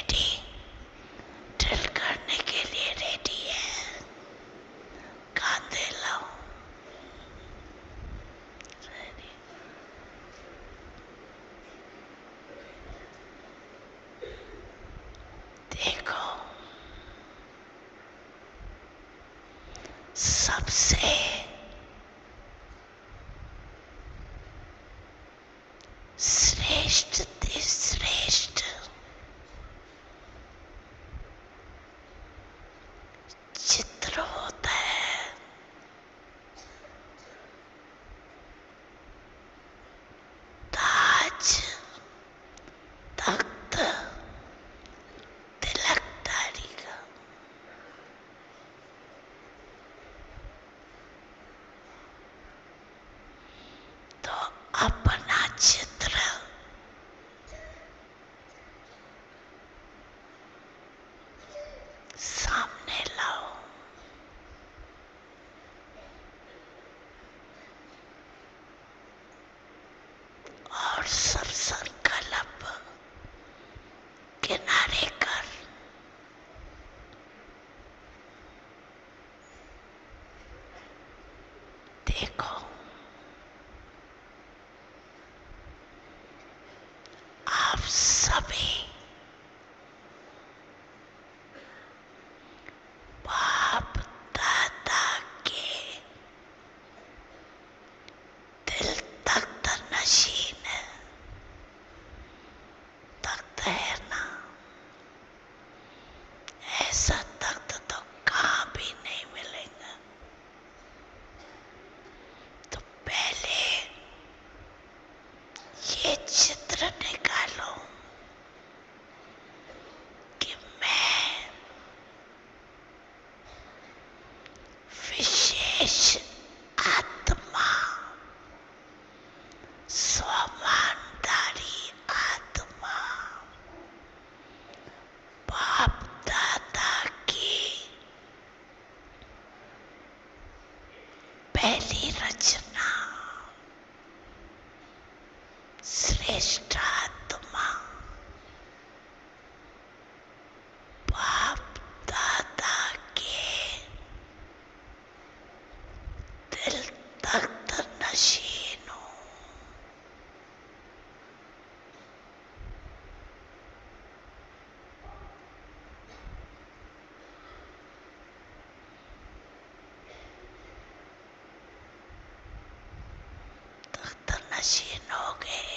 Ready, drill करने के लिए रेडी है। कांधे लाओ, रेडी। देखो, सबसे श्रेष्ठ श्रेष्ठ चित्र होता है ताज, तख्त, तिलकधारी का। तो अपना चित्र सामने लाओ और सब संकल्प किनारे कर। देखो, आप सभी बाप दादा के दिल तख्त नशीन है। तख्त है ना, ऐसा तख्त तो कहाँ भी नहीं मिलेगा। तो पहले ये चित्र निकालो कि मैं विशेष आत्मा, स्वामानदारी आत्मा, बाप दादा की पहली रचना, श्रेष्ठ आत्मा, बाप दादा के दिल तख्त नशीन हूँ। तख्त नशीन हो गए।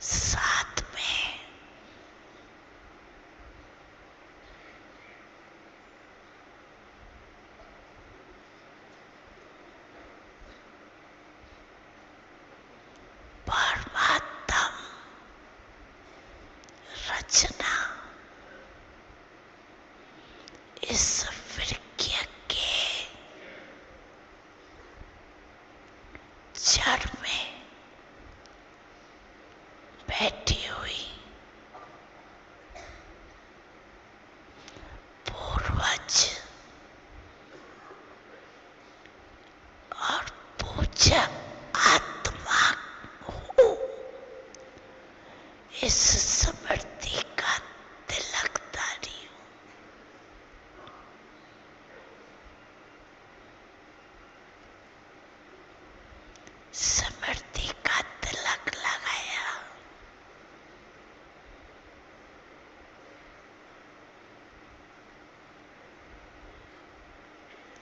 साथ में परमात्म रचना इस वृक्ष के जड़ में बैठी हुई पूर्वज और पूज्य आत्मा हूँ। इस स्मृति का तिलकधारी हूँ। स्मृति का तिलक लगाया।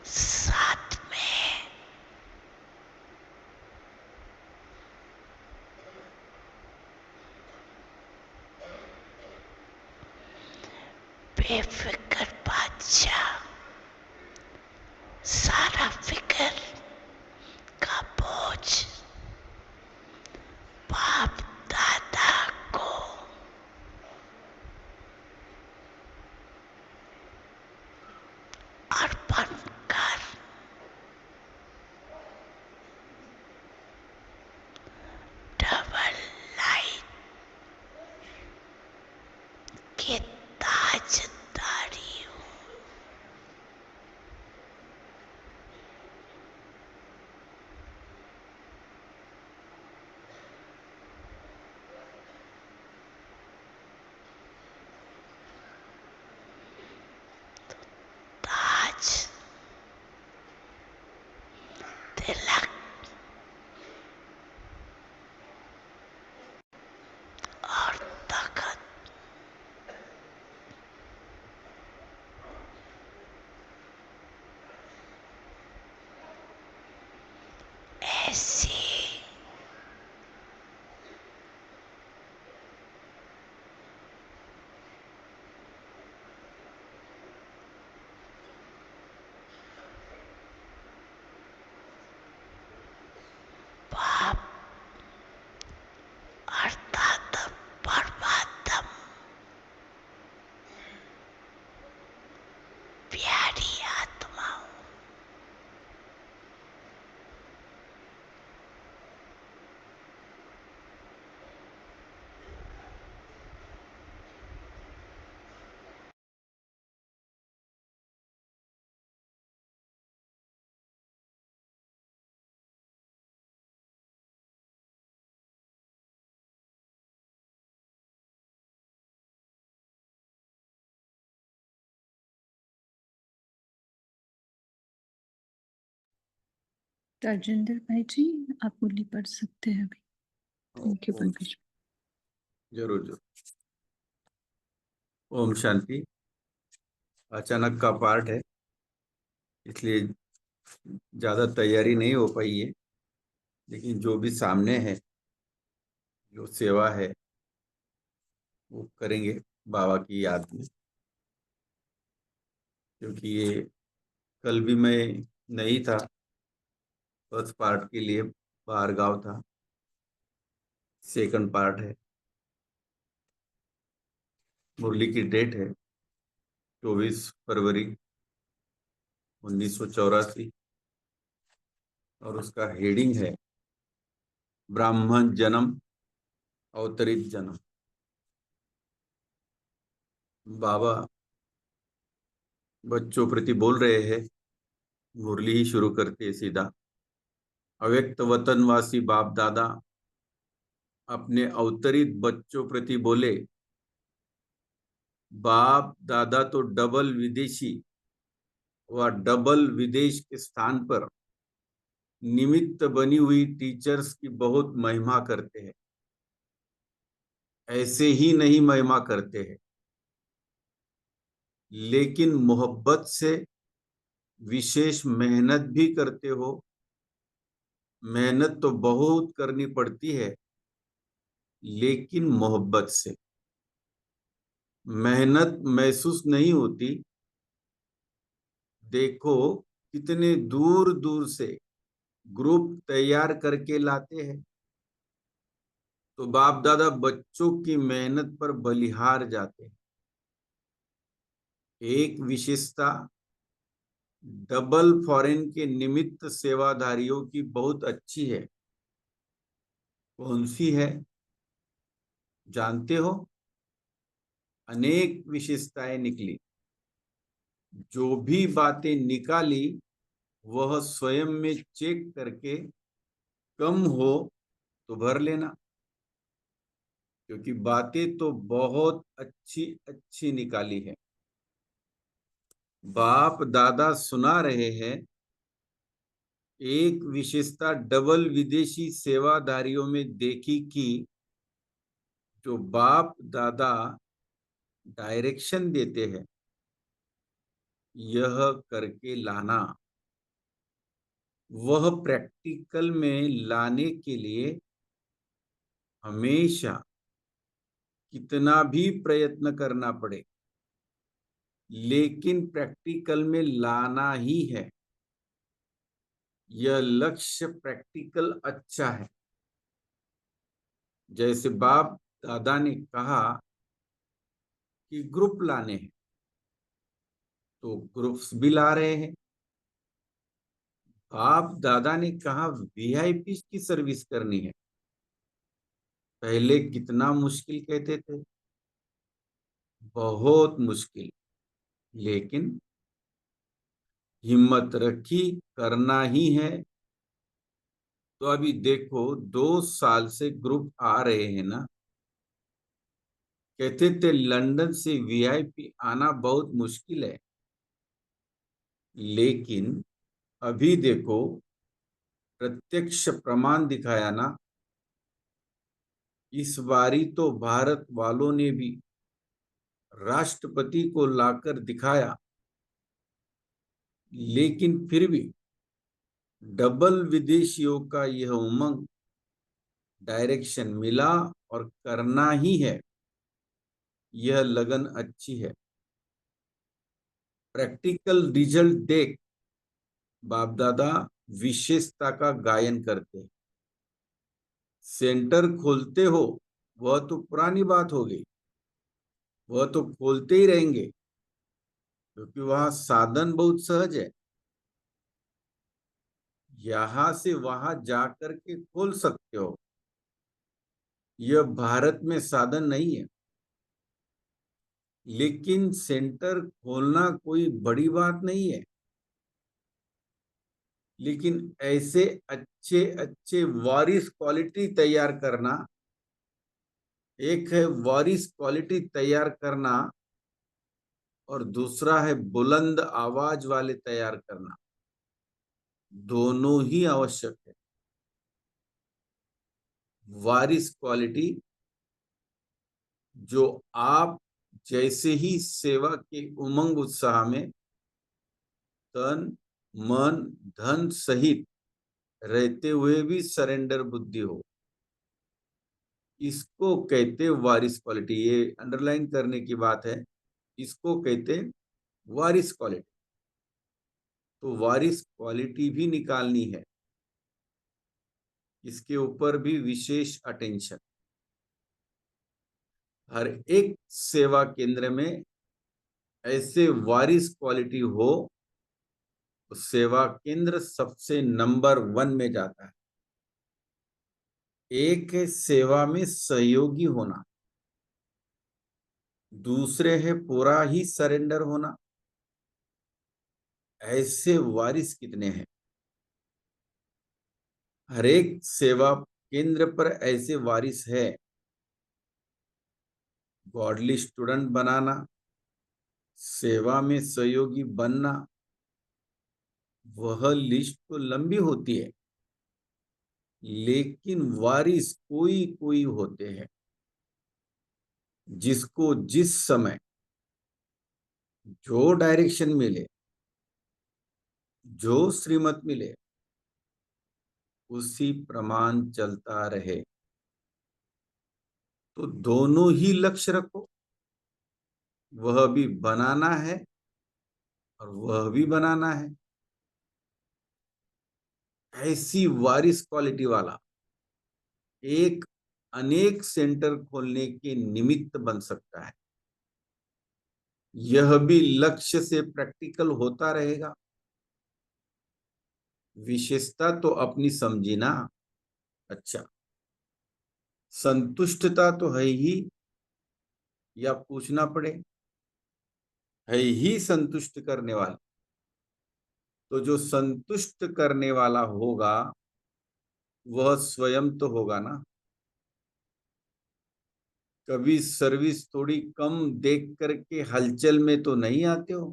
साथ में बेफिक्र बादशाह, सारा फिक्र का बोझ बाप दादा को अर्पण कर डबल लाइट के ताजदारी हूँ। राजेंद्र भाई जी, आप बोली पढ़ सकते हैं अभी। Thank you Pankaj. जरूर जरूर। ओम शांति। अचानक का पार्ट है, इसलिए ज्यादा तैयारी नहीं हो पाई है, लेकिन जो भी सामने है, जो सेवा है वो करेंगे बाबा की याद में। क्योंकि ये कल भी मैं नहीं था, फर्स्ट पार्ट के लिए बाहर गाँव था, सेकंड पार्ट है। मुरली की डेट है 24 फरवरी 1984 और उसका हेडिंग है ब्राह्मण जन्म अवतरित जन्म। बाबा बच्चों प्रति बोल रहे हैं, मुरली ही शुरू करते हैं सीधा। अव्यक्त वतनवासी बाप दादा अपने अवतरित बच्चों प्रति बोले, बाप दादा तो डबल विदेशी व डबल विदेश के स्थान पर निमित्त बनी हुई टीचर्स की बहुत महिमा करते हैं। ऐसे ही नहीं महिमा करते हैं, लेकिन मोहब्बत से विशेष मेहनत भी करते हो। मेहनत तो बहुत करनी पड़ती है, लेकिन मोहब्बत से। मेहनत महसूस नहीं होती। देखो कितने दूर दूर से ग्रुप तैयार करके लाते हैं, तो बाप दादा बच्चों की मेहनत पर बलिहार जाते हैं। एक विशेषता डबल फॉरेन के निमित्त सेवाधारियों की बहुत अच्छी है। कौन सी है जानते हो? अनेक विशेषताएं निकली। जो भी बातें निकाली वह स्वयं में चेक करके कम हो तो भर लेना, क्योंकि बातें तो बहुत अच्छी अच्छी निकाली है। बाप दादा सुना रहे हैं, एक विशेषता डबल विदेशी सेवाधारियों में देखी कि जो बाप दादा डायरेक्शन देते हैं, यह करके लाना, वह प्रैक्टिकल में लाने के लिए हमेशा कितना भी प्रयत्न करना पड़े, लेकिन प्रैक्टिकल में लाना ही है। यह लक्ष्य प्रैक्टिकल अच्छा है। जैसे बाप दादा ने कहा कि ग्रुप लाने हैं, तो ग्रुप्स भी ला रहे हैं। बाप दादा ने कहा वीआईपी की सर्विस करनी है, पहले कितना मुश्किल कहते थे, बहुत मुश्किल, लेकिन हिम्मत रखी, करना ही है। तो अभी देखो 2 साल से ग्रुप आ रहे हैं ना। कहते थे लंदन से वीआईपी आना बहुत मुश्किल है, लेकिन अभी देखो प्रत्यक्ष प्रमाण दिखाया ना। इस बारी तो भारत वालों ने भी राष्ट्रपति को लाकर दिखाया, लेकिन फिर भी डबल विदेशियों का यह उमंग, डायरेक्शन मिला और करना ही है, यह लगन अच्छी है। प्रैक्टिकल रिजल्ट देख बाप दादा विशेषता का गायन करते हैं। सेंटर खोलते हो वह तो पुरानी बात हो गई, वह तो खोलते ही रहेंगे, क्योंकि वहां साधन बहुत सहज है। यहां से वहां जाकर के खोल सकते हो। यह भारत में साधन नहीं है, लेकिन सेंटर खोलना कोई बड़ी बात नहीं है। लेकिन ऐसे अच्छे अच्छे वारिस क्वालिटी तैयार करना, एक है वारिस क्वालिटी तैयार करना और दूसरा है बुलंद आवाज वाले तैयार करना। दोनों ही आवश्यक है। वारिस क्वालिटी जो आप जैसे ही सेवा के उमंग उत्साह में तन मन धन सहित रहते हुए भी सरेंडर बुद्धि हो, इसको कहते वारिस क्वालिटी। ये अंडरलाइन करने की बात है, इसको कहते वारिस क्वालिटी। तो वारिस क्वालिटी भी निकालनी है, इसके ऊपर भी विशेष अटेंशन। हर एक सेवा केंद्र में ऐसे वारिस क्वालिटी हो तो सेवा केंद्र सबसे नंबर 1 में जाता है। एक है सेवा में सहयोगी होना, दूसरे है पूरा ही सरेंडर होना। ऐसे वारिस कितने हैं? हर एक सेवा केंद्र पर ऐसे वारिस है। गॉडली स्टूडेंट बनाना, सेवा में सहयोगी बनना, वह लिस्ट तो लंबी होती है, लेकिन वारिस कोई कोई होते हैं जिसको जिस समय जो डायरेक्शन मिले, जो श्रीमत मिले, उसी प्रमाण चलता रहे। तो दोनों ही लक्ष्य रखो, वह भी बनाना है और वह भी बनाना है। ऐसी वारिस क्वालिटी वाला एक अनेक सेंटर खोलने के निमित्त बन सकता है। यह भी लक्ष्य से प्रैक्टिकल होता रहेगा। विशेषता तो अपनी समझी ना। अच्छा, संतुष्टता तो है ही, या पूछना पड़े? है ही संतुष्ट करने वाला। तो जो संतुष्ट करने वाला होगा वह स्वयं तो होगा ना। कभी सर्विस थोड़ी कम देख करके हलचल में तो नहीं आते हो?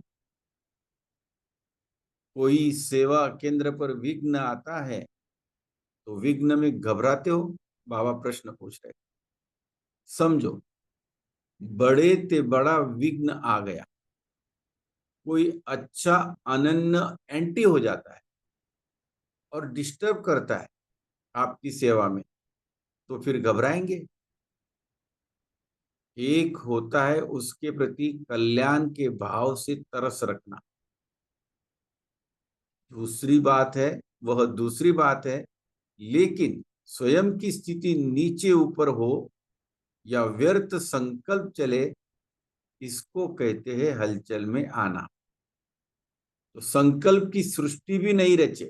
कोई सेवा केंद्र पर विघ्न आता है तो विघ्न में घबराते हो? बाबा प्रश्न पूछ रहे। समझो, बड़े ते बड़ा विघ्न आ गया, कोई अच्छा अनन्य एंटी हो जाता है और डिस्टर्ब करता है आपकी सेवा में, तो फिर घबराएंगे? एक होता है उसके प्रति कल्याण के भाव से तरस रखना, दूसरी बात है, वह दूसरी बात है। लेकिन स्वयं की स्थिति नीचे ऊपर हो या व्यर्थ संकल्प चले, इसको कहते हैं हलचल में आना। तो संकल्प की सृष्टि भी नहीं रचे,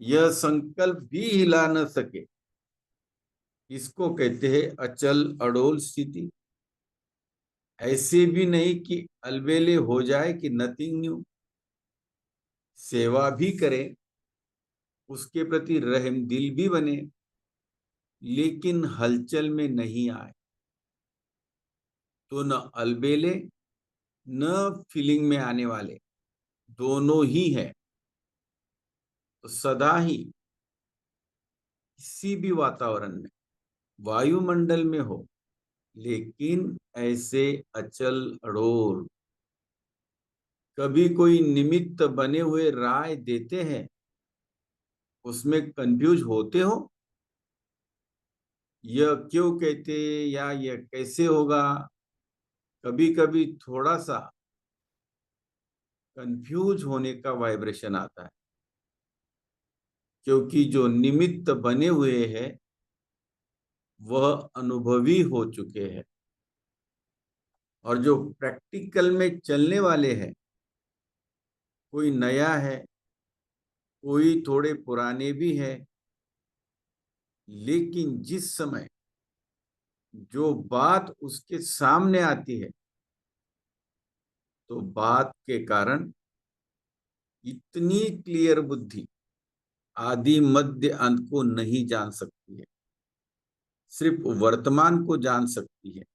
यह संकल्प भी हिला न सके, इसको कहते हैं अचल अडोल स्थिति। ऐसे भी नहीं कि अलबेले हो जाए कि नथिंग न्यू। सेवा भी करें, उसके प्रति रहम दिल भी बने, लेकिन हलचल में नहीं आए तो न अलबेले न फीलिंग में आने वाले, दोनों ही है। तो सदा ही किसी भी वातावरण में, वायुमंडल में हो, लेकिन ऐसे अचल अड़ोल। कभी कोई निमित्त बने हुए राय देते हैं, उसमें कंफ्यूज होते हो, यह क्यों कहते या यह कैसे होगा? कभी कभी थोड़ा सा कंफ्यूज होने का वाइब्रेशन आता है, क्योंकि जो निमित्त बने हुए हैं वह अनुभवी हो चुके हैं, और जो प्रैक्टिकल में चलने वाले हैं, कोई नया है, कोई थोड़े पुराने भी है। लेकिन जिस समय जो बात उसके सामने आती है, तो बात के कारण इतनी क्लियर बुद्धि आदि मध्य अंत को नहीं जान सकती है, सिर्फ वर्तमान को जान सकती है।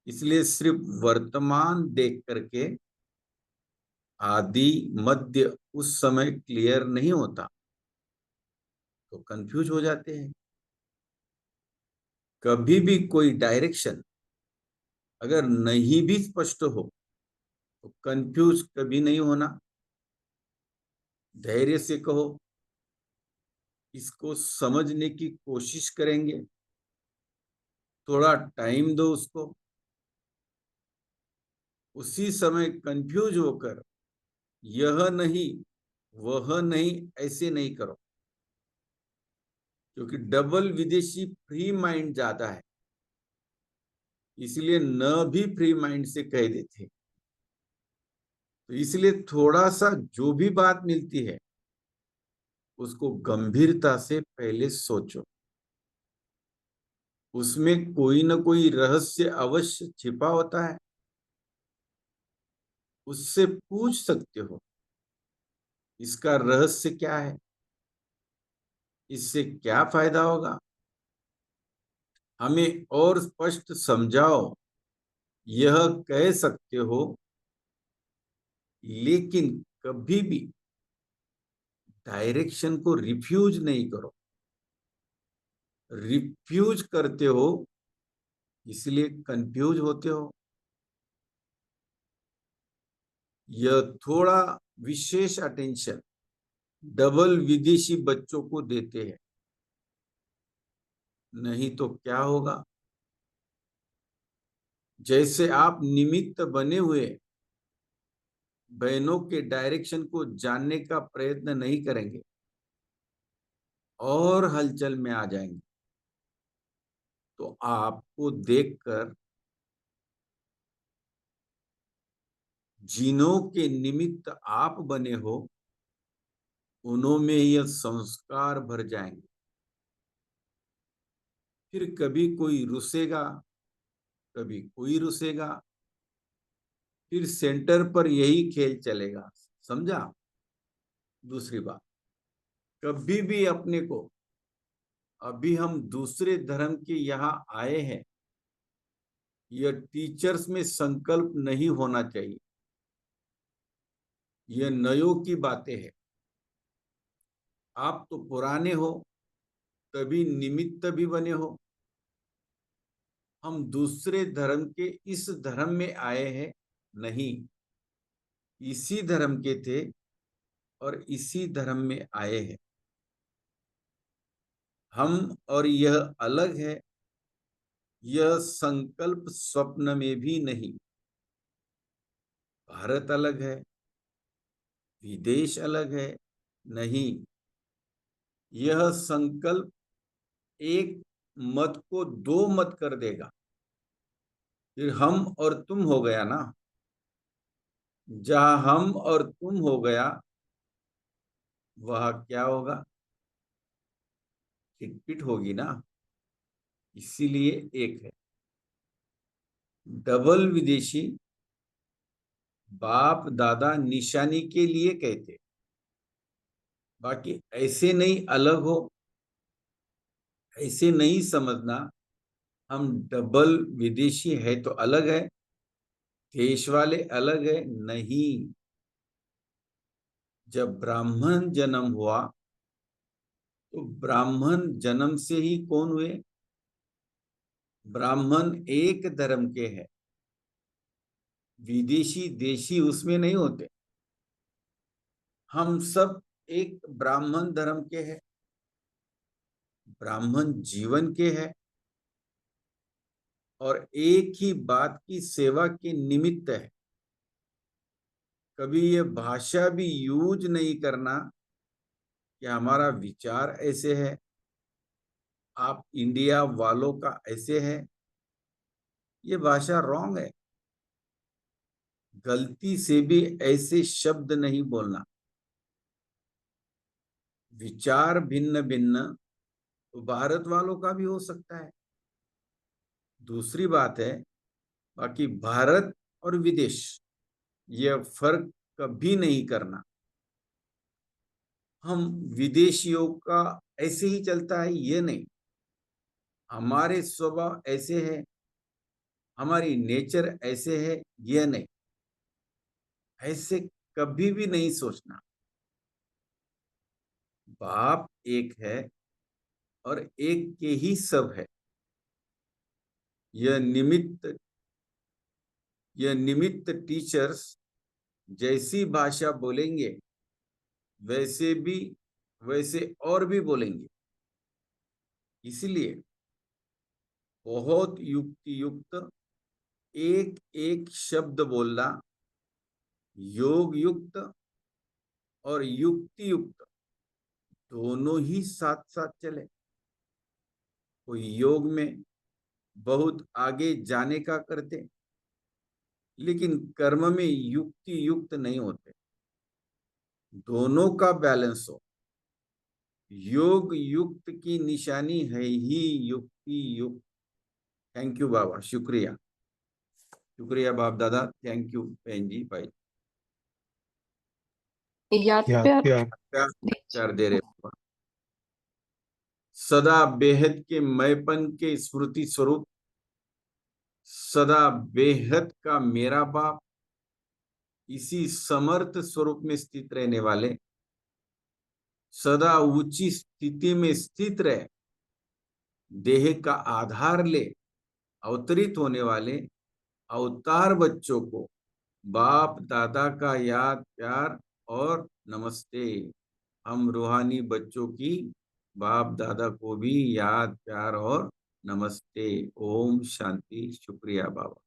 इसलिए सिर्फ वर्तमान देख करके आदि मध्य उस समय क्लियर नहीं होता तो कंफ्यूज हो जाते हैं। कभी भी कोई डायरेक्शन अगर नहीं भी स्पष्ट हो तो कंफ्यूज कभी नहीं होना। धैर्य से कहो, इसको समझने की कोशिश करेंगे, थोड़ा टाइम दो उसको। उसी समय कंफ्यूज होकर यह नहीं वह नहीं ऐसे नहीं करो, क्योंकि डबल विदेशी फ्री माइंड ज्यादा है, इसलिए न भी फ्री माइंड से कह देते। तो इसलिए थोड़ा सा जो भी बात मिलती है उसको गंभीरता से पहले सोचो, उसमें कोई ना कोई रहस्य अवश्य छिपा होता है, उससे पूछ सकते हो इसका रहस्य क्या है, इससे क्या फायदा होगा, हमें और स्पष्ट समझाओ, यह कह सकते हो। लेकिन कभी भी डायरेक्शन को रिफ्यूज नहीं करो। रिफ्यूज करते हो इसलिए कंफ्यूज होते हो। यह थोड़ा विशेष अटेंशन डबल विदेशी बच्चों को देते हैं, नहीं तो क्या होगा, जैसे आप निमित्त बने हुए बहनों के डायरेक्शन को जानने का प्रयत्न नहीं करेंगे और हलचल में आ जाएंगे, तो आपको देखकर जिनों के निमित्त आप बने हो उन्होंने यह संस्कार भर जाएंगे। फिर कभी कोई रुसेगा, कभी कोई रुसेगा, फिर सेंटर पर यही खेल चलेगा। समझा? दूसरी बात, कभी भी अपने को अभी हम दूसरे धर्म के यहाँ आए हैं यह टीचर्स में संकल्प नहीं होना चाहिए। यह नयों की बातें हैं। आप तो पुराने हो, तभी निमित्त भी बने हो। हम दूसरे धर्म के इस धर्म में आए हैं नहीं, इसी धर्म के थे और इसी धर्म में आए हैं। हम और यह अलग है, यह संकल्प स्वप्न में भी नहीं। भारत अलग है, विदेश अलग है नहीं। यह संकल्प एक मत को दो मत कर देगा, फिर हम और तुम हो गया ना। जहां हम और तुम हो गया वह क्या होगा, खिटपिट होगी ना। इसीलिए एक है। डबल विदेशी बाप दादा निशानी के लिए कहते, बाकी ऐसे नहीं अलग हो, ऐसे नहीं समझना हम डबल विदेशी है तो अलग है, देश वाले अलग है नहीं। जब ब्राह्मण जन्म हुआ तो ब्राह्मण जन्म से ही कौन हुए, ब्राह्मण एक धर्म के हैं, विदेशी देशी उसमें नहीं होते। हम सब एक ब्राह्मण धर्म के हैं, ब्राह्मण जीवन के हैं और एक ही बात की सेवा के निमित्त है। कभी ये भाषा भी यूज नहीं करना कि हमारा विचार ऐसे है, आप इंडिया वालों का ऐसे है। ये भाषा रॉन्ग है। गलती से भी ऐसे शब्द नहीं बोलना। विचार भिन्न भिन्न तो भारत वालों का भी हो सकता है, दूसरी बात है। बाकी भारत और विदेश यह फर्क कभी नहीं करना। हम विदेशियों का ऐसे ही चलता है ये नहीं, हमारे स्वभाव ऐसे है, हमारी नेचर ऐसे है ये नहीं। ऐसे कभी भी नहीं सोचना बाप एक है और एक के ही सब है। यह निमित्त टीचर्स जैसी भाषा बोलेंगे वैसे और भी बोलेंगे। इसलिए बहुत युक्ति युक्त एक एक शब्द बोलना, योग युक्त और युक्ति युक्त दोनों ही साथ साथ चले। कोई योग में बहुत आगे जाने का करते, लेकिन कर्म में युक्ति युक्त नहीं होते। दोनों का बैलेंस हो। योग युक्त की निशानी है ही युक्ति युक्त। थैंक यू बाबा, शुक्रिया शुक्रिया बाप दादा, थैंक यू बहन जी भाई। याद याद प्यार प्यार प्यार दे रहे बाबा। सदा बेहद के मैपन के स्मृति स्वरूप, सदा बेहद का मेरा बाप, इसी समर्थ स्वरूप में स्थित रहने वाले, सदा ऊंची स्थिति में स्थित रहे, देह का आधार ले अवतरित होने वाले अवतार बच्चों को बाप दादा का याद प्यार और नमस्ते। हम रूहानी बच्चों की बाप दादा को भी याद प्यार और नमस्ते। ओम शांति। शुक्रिया बाबा।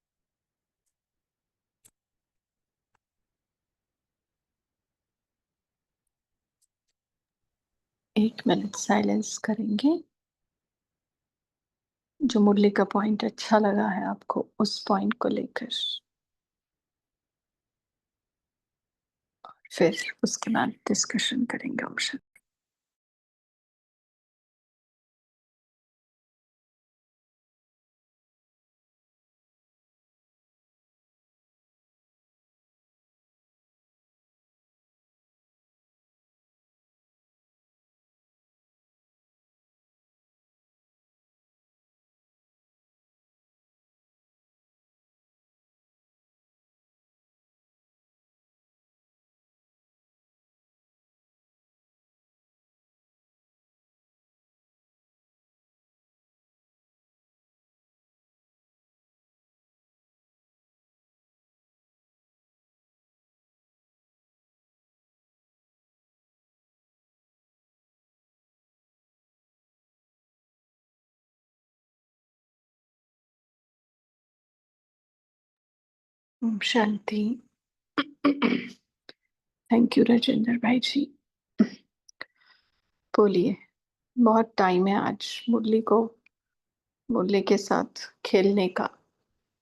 एक मिनट साइलेंस करेंगे। जो मुरली का पॉइंट अच्छा लगा है आपको, उस पॉइंट को लेकर फिर उसके बाद डिस्कशन करेंगे option. Shanti. Thank you Rajendra भाई जी। बोलिए। बहुत टाइम है आज मुरली के साथ खेलने का,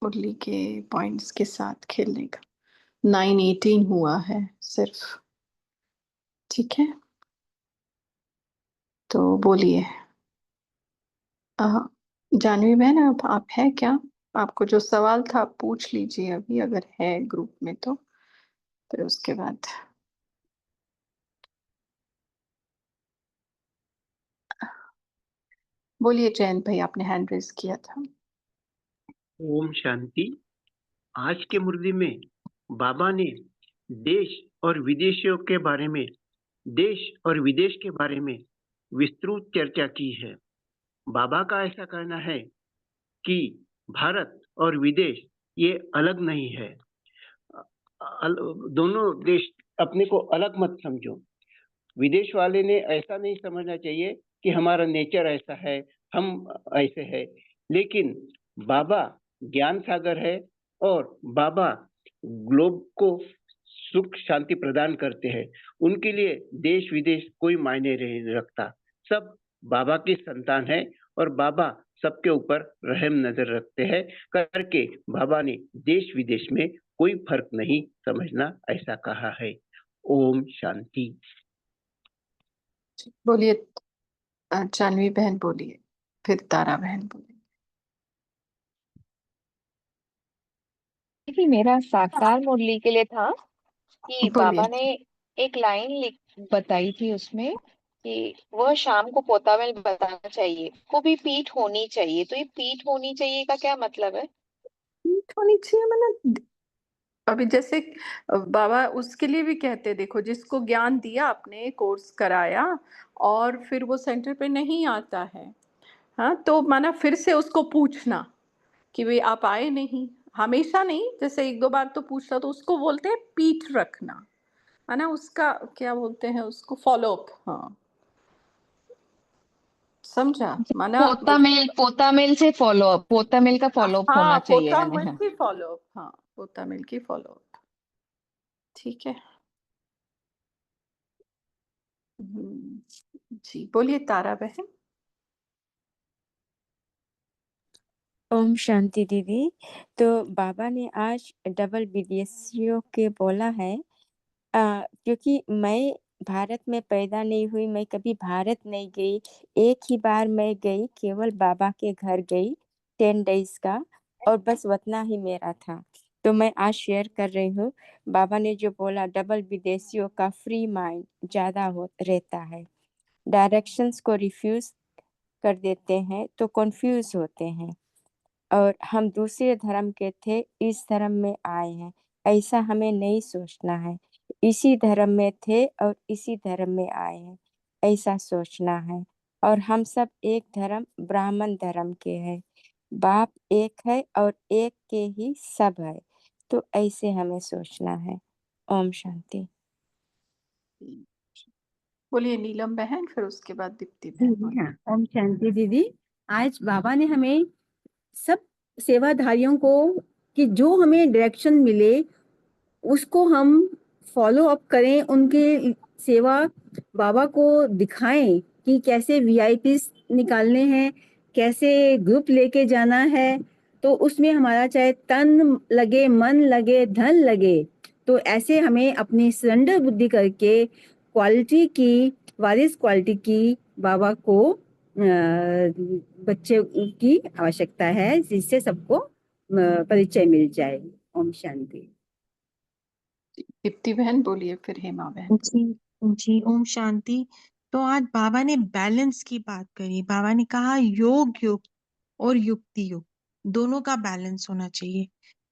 मुरली के पॉइंट्स के साथ खेलने का। 9:18 हुआ है सिर्फ। ठीक है, तो बोलिए। जानवी बहन, आप है क्या? आपको जो सवाल था आप पूछ लीजिए अभी, अगर है ग्रुप में तो फिर उसके बाद। बोलिए जयंत भाई, आपने हैंड रेज किया था। ओम शांति। आज के मुरली में बाबा ने देश और विदेशियों के बारे में, देश और विदेश के बारे में विस्तृत चर्चा की है। बाबा का ऐसा कहना है कि भारत और विदेश ये अलग नहीं है। दोनों देश अपने को अलग मत समझो। विदेश वाले ने ऐसा नहीं समझना चाहिए कि हमारा नेचर ऐसा है, हम ऐसे हैं। लेकिन बाबा ज्ञान सागर है और बाबा ग्लोब को सुख शांति प्रदान करते हैं। उनके लिए देश विदेश कोई मायने नहीं रखता। सब बाबा की संतान है और बाबा सबके ऊपर रहम नजर रखते हैं करके बाबा ने देश विदेश में कोई फर्क नहीं समझना ऐसा कहा है। ओम शांति। बोलिए जानवी बहन, बोलिए, फिर तारा बहन बोलिए। कि मेरा साकार मुरली के लिए था कि बाबा ने एक लाइन बताई थी उसमें कि वह शाम को पोतामेल बताना चाहिए, को भी पीठ होनी चाहिए। तो ये पीठ होनी चाहिए का क्या मतलब है? पीठ होनी चाहिए, मैंने अभी जैसे बाबा उसके लिए भी कहते देखो, जिसको ज्ञान दिया आपने, कोर्स कराया और फिर वो सेंटर पे नहीं आता है, हाँ, तो माना फिर से उसको पूछना कि भाई आप आए नहीं, हमेशा नहीं, जैसे एक दो बार तो पूछा, तो उसको बोलते हैं पीठ रखना, है ना, उसका क्या बोलते हैं उसको, फॉलो अप। हाँ, समझा, माना पोता मेल से फॉलो अप, पोता मेल का फॉलो अप हाँ, होना चाहिए, पोता यानी मिल हाँ। की फॉलो अप, हाँ, पोता मिल की फॉलो अप, ठीक है। जी बोलिए तारा बहन। ओम शांति दीदी। तो बाबा ने आज डबल विदेशियों के बोला है, क्योंकि मैं भारत में पैदा नहीं हुई, मैं कभी भारत नहीं गई। एक ही बार मैं गई, केवल बाबा के घर गई 10 डेज का, और बस उतना ही मेरा था। तो मैं आज शेयर कर रही हूँ। बाबा ने जो बोला, डबल विदेशियों का फ्री माइंड ज्यादा हो रहता है, डायरेक्शंस को रिफ्यूज कर देते हैं तो कंफ्यूज होते हैं, और हम दूसरे धर्म के थे, इस धर्म में आए हैं, ऐसा हमें नहीं सोचना है। इसी धर्म में थे और इसी धर्म में आए हैं, ऐसा सोचना है। और हम सब एक धर्म, ब्राह्मण धर्म के हैं। बाप एक है और एक के ही सब है, तो ऐसे हमें सोचना है। ओम शांति। बोलिए नीलम बहन, फिर उसके बाद दीप्ति बहन बोलिए। हाँ, ओम शांति दीदी। आज बाबा ने हमें सब सेवाधारियों को कि जो हमें डायरेक्शन मिले उसको हम फॉलो अप करें, उनके सेवा बाबा को दिखाएं कि कैसे वीआईपी निकालने हैं, कैसे ग्रुप लेके जाना है। तो उसमें हमारा चाहे तन लगे, मन लगे, धन लगे, तो ऐसे हमें अपनी सरेंडर बुद्धि करके क्वालिटी की, वारिस क्वालिटी की बाबा को बच्चे की आवश्यकता है, जिससे सबको परिचय मिल जाए। ओम शांति। दीप्ति बहन बोलिए, फिर हेमा बहन। जी जी, ओम शांति। तो आज बाबा ने बैलेंस की बात करी। बाबा ने कहा योग युक्त और युक्ति युक्त दोनों का बैलेंस होना चाहिए।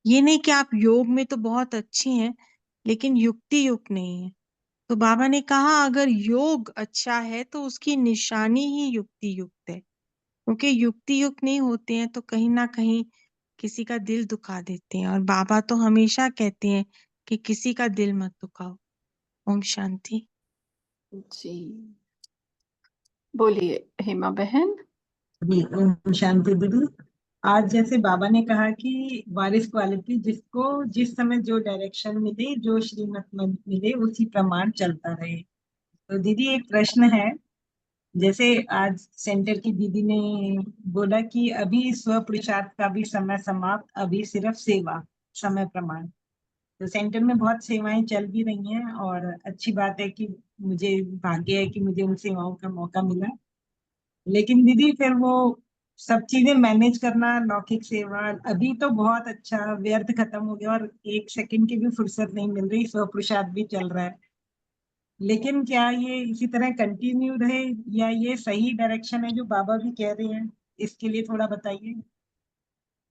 ये नहीं कि आप योग में तो बहुत अच्छे हैं लेकिन युक्ति युक्त नहीं है। तो बाबा ने कहा अगर योग अच्छा है तो उसकी निशानी ही युक्ति युक्त है, क्योंकि युक्ति युक्त नहीं होते हैं तो कहीं ना कहीं किसी का दिल दुखा देते हैं, और बाबा तो हमेशा कहते हैं कि किसी का दिल मत दुखाओ। ओम शांति। जी बोलिए हेमा बहन। जी, ओम शांति दीदी। आज जैसे बाबा ने कहा कि वारिस क्वालिटी, जिसको जिस समय जो डायरेक्शन मिले, जो श्रीमत में मिले, उसी प्रमाण चलता रहे। तो दीदी एक प्रश्न है, जैसे आज सेंटर की दीदी ने बोला कि अभी स्व पुरुषार्थ का भी समय समाप्त, अभी सिर्फ सेवा समय प्रमाण। तो सेंटर में बहुत सेवाएं चल भी रही हैं और अच्छी बात है कि मुझे भाग्य है कि मुझे उन सेवाओं का मौका मिला। लेकिन दीदी फिर वो सब चीजें मैनेज करना, लौकिक सेवा अभी तो बहुत अच्छा व्यर्थ खत्म हो गया और एक सेकंड की भी फुर्सत नहीं मिल रही, स्व पुरुषार्थ भी चल रहा है। लेकिन क्या ये इसी तरह कंटिन्यू रहे या ये सही डायरेक्शन है जो बाबा भी कह रहे हैं? इसके लिए थोड़ा बताइए।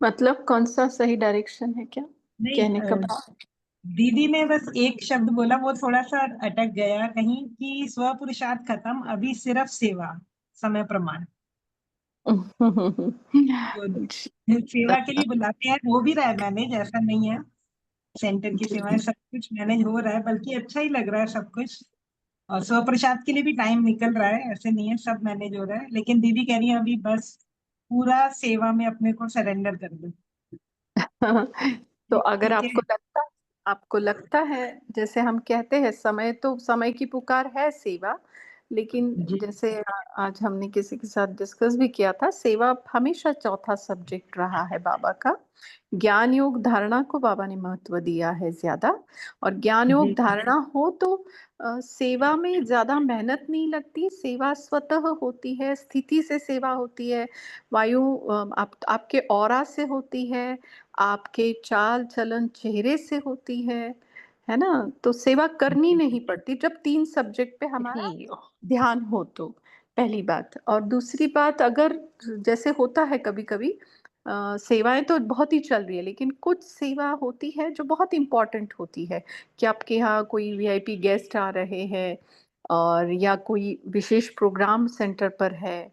मतलब कौन सा सही डायरेक्शन है, क्या नहीं, कहने का भाव? दीदी ने बस एक शब्द बोला, वो थोड़ा सा अटक गया कहीं, कि स्व पुरुषार्थ खत्म, अभी सिर्फ सेवा समय प्रमाण। तो सेवा के लिए बुलाते हैं, हो भी रहा है मैनेज, ऐसा नहीं है। सेंटर की सेवाएं सब कुछ मैनेज हो रहा है, बल्कि अच्छा ही लग रहा है सब कुछ। और स्व प्रसाद के लिए भी टाइम निकल रहा है, ऐसे नहीं है, सब मैनेज हो रहा है। लेकिन दीदी कह रही है अभी बस पूरा सेवा में अपने को सरेंडर कर दो। तो अगर ठीक है। आपको लगता है, जैसे हम कहते हैं, समय तो समय की पुकार है सेवा, लेकिन जी जैसे आज हमने किसी के साथ डिस्कस भी किया था, सेवा हमेशा चौथा सब्जेक्ट रहा है बाबा का। ज्ञान योग धारणा को बाबा ने महत्व दिया है ज्यादा, और ज्ञान योग जी धारणा हो तो सेवा में ज्यादा मेहनत नहीं लगती, सेवा स्वतः होती है, स्थिति से सेवा होती है, वायु आपके ऑरा से होती है, आपके चाल चलन चेहरे से होती है ना। तो सेवा करनी नहीं पड़ती जब 3 सब्जेक्ट पे हमारा ध्यान हो तो, पहली बात। और दूसरी बात, अगर जैसे होता है कभी कभी सेवाएं तो बहुत ही चल रही है, लेकिन कुछ सेवा होती है जो बहुत इम्पोर्टेंट होती है कि आपके यहाँ कोई वीआईपी गेस्ट आ रहे हैं और या कोई विशेष प्रोग्राम सेंटर पर है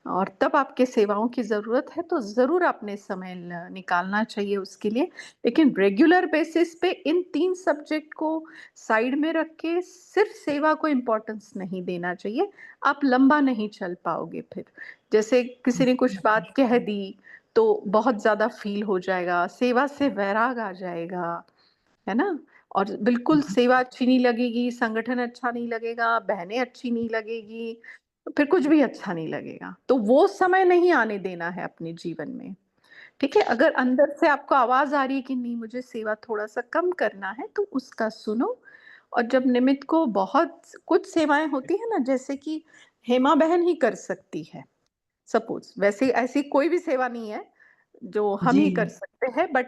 और तब आपके सेवाओं की ज़रूरत है, तो ज़रूर आपने समय निकालना चाहिए उसके लिए। लेकिन रेगुलर बेसिस पे इन 3 सब्जेक्ट को साइड में रख के सिर्फ सेवा को इम्पोर्टेंस नहीं देना चाहिए। आप लंबा नहीं चल पाओगे फिर। जैसे किसी ने कुछ बात कह दी तो बहुत ज़्यादा फ़ील हो जाएगा, सेवा से वैराग आ जाएगा, है ना? और बिल्कुल सेवा अच्छी नहीं लगेगी, संगठन अच्छा नहीं लगेगा, बहनें अच्छी नहीं लगेगी, फिर कुछ भी अच्छा नहीं लगेगा। तो वो समय नहीं आने देना है अपने जीवन में, ठीक है? अगर अंदर से आपको आवाज़ आ रही है कि नहीं मुझे सेवा थोड़ा-सा कम करना है, तो उसका सुनो। और जब निमित्त को बहुत कुछ सेवाएँ होती हैं ना, जैसे कि हेमा बहन ही कर सकती है, सपोज़। वैसे ऐसी कोई भी सेवा नहीं है जो हम ही कर जी सकते हैं, बट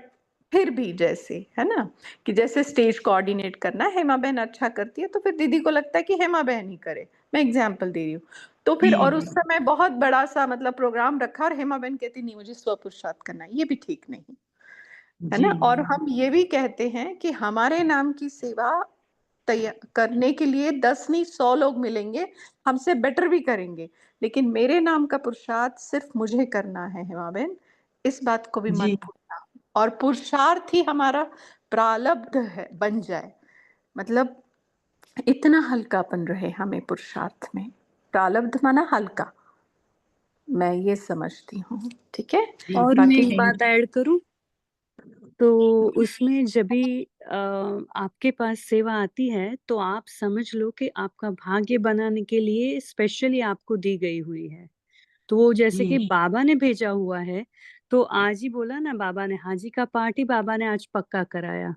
फिर भी जैसे, है ना? कि जैसे स्टेज कोऑर्डिनेट करना हेमा बहन अच्छा करती है, तो फिर दीदी को लगता है कि हेमा बहन ही करे। मैं एग्ज़ाम्पल दे रही हूँ। तो फिर और उस जी समय बहुत बड़ा-सा मतलब प्रोग्राम रखा और हेमा बहन कहती नहीं मुझे स्व-पुरुषार्थ करना है, ये भी ठीक नहीं, है जी ना? और हम ये भी कहते हैं कि हमारे नाम की सेवा करने के लिए 10 नहीं 100 लोग मिलेंगे, हमसे बेटर भी करेंगे। लेकिन मेरे नाम का पुरुषार्थ सिर्फ मुझे करना है हेमा बहन, इस बात को भी मत जी भूलना। और पुरुषार्थ ही हमारा प्रारब्ध है बन जाए, मतलब इतना हल्कापन रहे हमें पुरुषार्थ में। प्रारब्ध माना हल्का, मैं ये समझती हूँ, ठीक है? जी और मैं बाकी एक बात ऐड करूँ? तो उसमें जब भी आपके पास सेवा आती है, तो आप समझ लो कि आपका भाग्य बनाने के लिए स्पेशली आपको दी गई हुई है। तो वो जैसे कि जी बाबा ने भेजा हुआ है, तो आज ही बोला ना बाबा ने, हाजी का पार्ट ही बाबा ने आज पक्का कराया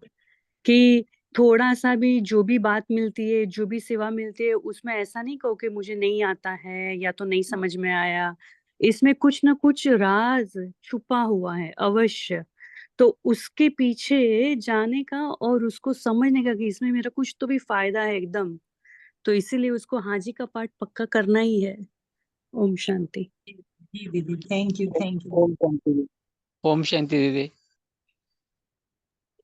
कि थोड़ा-सा भी जो भी बात मिलती है, जो भी सेवा मिलती है, उसमें ऐसा नहीं कहो कि मुझे नहीं आता है या तो नहीं समझ में आया। इसमें कुछ न कुछ राज़ छुपा हुआ है अवश्य। तो उसके पीछे जाने का और उसको समझने का कि इसमें मेरा कुछ तो भी फ़ायदा है एकदम। तो इसीलिए उसको हाजी का पार्ट पक्का करना ही है। ओम शांति। जी दीदी, thank you Om thank you. Om Shanti दीदी। ओम शांति दीदी।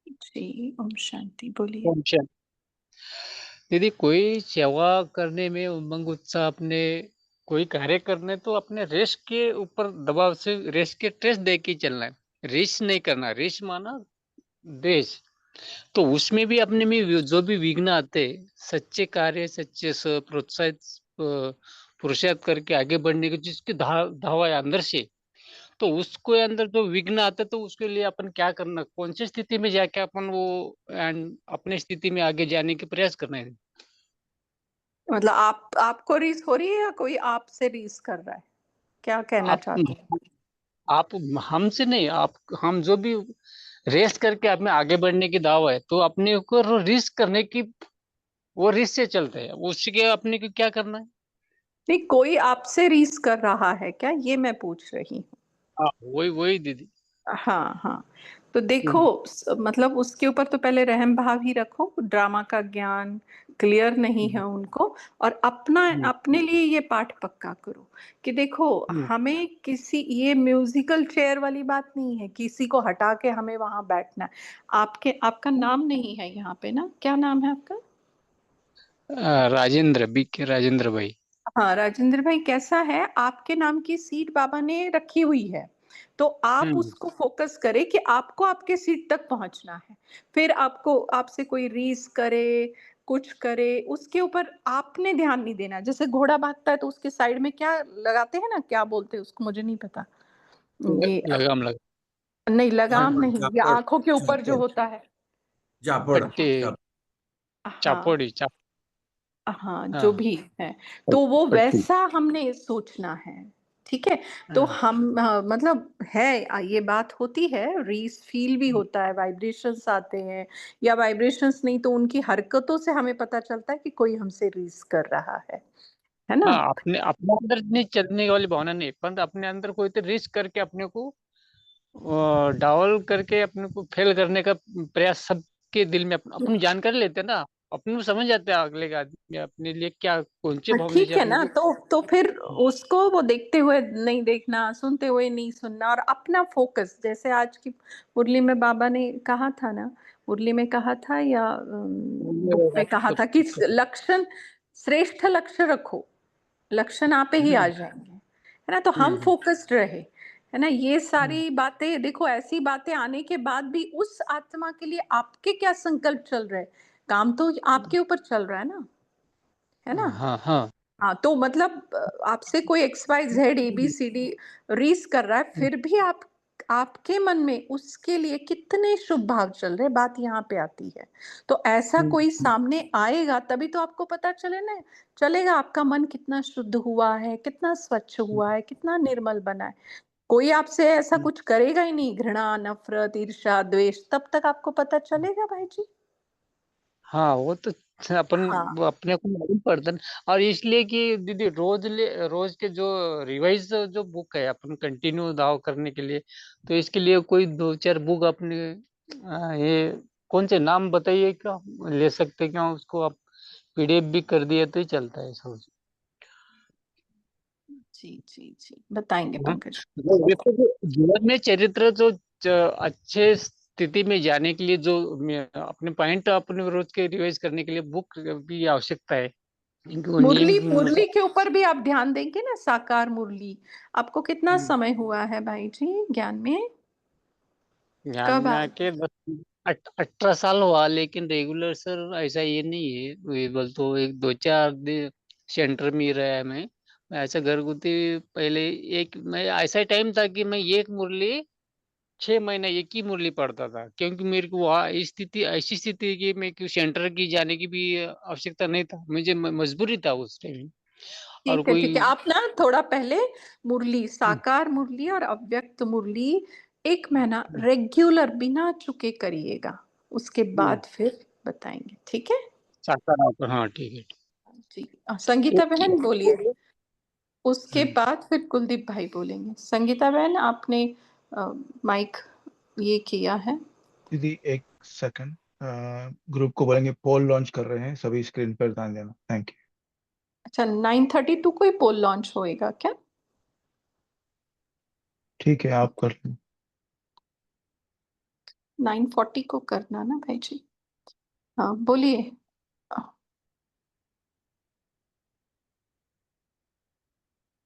जी, ओम शांति, बोलिए। ओम शांति दीदी। कोई सेवा करने में उमंग उत्साह, अपने कोई कार्य करने तो अपने रेस के ऊपर दबाव से रेस के टेस्ट दे के चलना है, रेस नहीं करना। रेस माना देश, तो उसमें भी अपने में जो भी विघ्न आते, सच्चे कार्य सच्चे से प्रोत्साहित पुरुषार्थ करके आगे बढ़ने की जिसकी धावा है अंदर से, तो उसको अंदर जो विघ्न आता है, तो उसके लिए अपन क्या करना, कौन सी स्थिति में जाके अपन वो एंड अपने स्थिति में आगे जाने के प्रयास करना है। मतलब आपको रीस हो रही है या कोई आपसे रीस कर रहा है? क्या कहना आप चाहते हैं? आप हमसे नहीं, आप हम जो भी रेस करके आप में आगे बढ़ने की दावा है, तो अपने को रिस्क करने की, वो रिस्क से चलते हैं, उसके अपने को क्या करना है। नहीं, कोई आपसे रीस कर रहा है क्या, ये मैं पूछ रही हूँ। हाँ, वही वही दीदी। हाँ हाँ, तो देखो मतलब उसके ऊपर तो पहले रहम भाव ही रखो। ड्रामा का ज्ञान क्लियर नहीं है उनको, और अपने लिए ये पाठ पक्का करो कि देखो हमें किसी, ये म्यूजिकल चेयर वाली बात नहीं है, किसी को हटा के हमें वहां बैठना है। आपका नाम नहीं है यहाँ पे ना, क्या नाम है आपका? राजेंद्र, BK राजेंद्र भाई। हाँ राजेंद्र भाई, कैसा है, आपके नाम की सीट बाबा ने रखी हुई है, तो आप उसको फोकस करें कि आपको आपके सीट तक पहुंचना है। फिर आपको आपसे कोई रीस करे, कुछ करे, उसके ऊपर आपने ध्यान नहीं देना। जैसे घोड़ा भागता है तो उसके साइड में क्या लगाते हैं ना, क्या बोलते हैं उसको, मुझे नहीं पता। ये लगाम लगा, नहीं, लगाम झापड़ नहीं, ये झापड़ आंखों के ऊपर जो झापड़ होता है। झापड़ पट्टी, हाँ चापोड़ी चाप हाँ, जो हाँ, भी है, तो वो पट्टी। वैसा हमने सोचना है, ठीक है? तो हम मतलब है, ये बात होती है, रीस फील भी होता है, वाइब्रेशंस आते हैं, या वाइब्रेशंस नहीं तो उनकी हरकतों से हमें पता चलता है कि कोई हमसे रीस कर रहा है ना? हाँ, अपने अपने अंदर नहीं चलने वाली भावना नहीं, पर अपने अंदर कोई तो रिस्क करके अपने को डाउल करके अपने को फेल करने का प्रयास सबके दिल में अपनी जानकारी लेते हैं ना। अपने को समझ जाता है अगले का आदमी अपने लिए क्या कौन सी भावना से ठीक है अपने ना, को। तो फिर उसको वो देखते हुए नहीं देखना, सुनते हुए नहीं सुनना, और अपना फोकस, जैसे आज की मुरली में बाबा ने कहा था ना, मुरली में कहा था या बुक में कहा था कि लक्षण, श्रेष्ठ लक्ष्य रखो, लक्षण आपे ही आ जाएंगे, है ना। तो हम फोकस्ड रहे, है ना। ये सारी बातें देखो, ऐसी बातें आने के बाद भी उस आत्मा के लिए आपके क्या संकल्प चल रहे हैं, काम तो आपके ऊपर चल रहा है ना, है ना। हाँ हाँ। हाँ, तो मतलब आपसे कोई XYZ ABCD रीस कर रहा है, फिर भी आपके मन में उसके लिए कितने शुभ भाव चल रहे, बात यहाँ पे आती है। तो ऐसा कोई सामने आएगा तभी तो आपको पता चलेगा आपका मन कितना शुद्ध हुआ है, कितना स्वच्छ हुआ है, कितना निर्मल बना है। कोई आपसे ऐसा कुछ करेगा ही नहीं, घृणा, नफरत, ईर्ष्या, द्वेष, तब तक आपको पता चलेगा भाई जी। हाँ वो तो अपन हाँ, वो अपने को मालूम पड़ता है। और इसलिए कि दीदी रोज के जो रिवाइज जो बुक है अपन कंटिन्यू दाव करने के लिए, तो इसके लिए कोई 2-4 बुक अपने ये कौन से नाम बताइए, क्या ले सकते क्या उसको आप PDF भी कर दिए तो ही चलता है सब। जी जी जी, बताएंगे हाँ, पंकज। वैसे जो जीवन में चरित्र जो अच्छे स्थिति में जाने के लिए जो अपने पॉइंट अपने रोज के रिवाइज करने के लिए बुक की आवश्यकता है, क्योंकि वो मुरली नियम मुरली के ऊपर भी आप ध्यान देंगे ना, साकार मुरली। आपको कितना समय हुआ है भाई जी ज्ञान में? ध्यान कब में आप? आके बस 18 साल हुआ, लेकिन रेगुलर सर ऐसा ये नहीं है, ये बोल तो 1-2-4 दिन सेंटर में ही रहा है मैं ऐसा घरगुती। पहले एक मैं ऐसा टाइम था कि मैं एक मुरली 6 महीने एक ही मुरली पढ़ता था, क्योंकि मेरे को वहाँ स्थिति ऐसी स्थिति थी कि मैं क्यों सेंटर की जाने की भी आवश्यकता नहीं था, मुझे मजबूरी था उस टाइम। और ठीक है कोई ठीक है, आप ना थोड़ा पहले मुरली, साकार मुरली और अव्यक्त मुरली 1 महीना रेगुलर बिना चुके करिएगा, उसके बाद फिर बताएंगे, ठीक है साकार, हाँ ठीक है। जी। संगीता बहन बोलिए, उसके हम्म। बाद फिर कुलदीप भाई बोलेंगे। संगीता बहन, आपने माइक ये किया है। दीदी एक सेकंड, ग्रुप को बोलेंगे पोल लॉन्च कर रहे हैं, सभी स्क्रीन पर ध्यान देना। Thank you. अच्छा, 9:32 को ही पोल लॉन्च होएगा क्या? ठीक है, आप कर लो। 9:40 को करना ना भाई जी। हाँ बोलिए।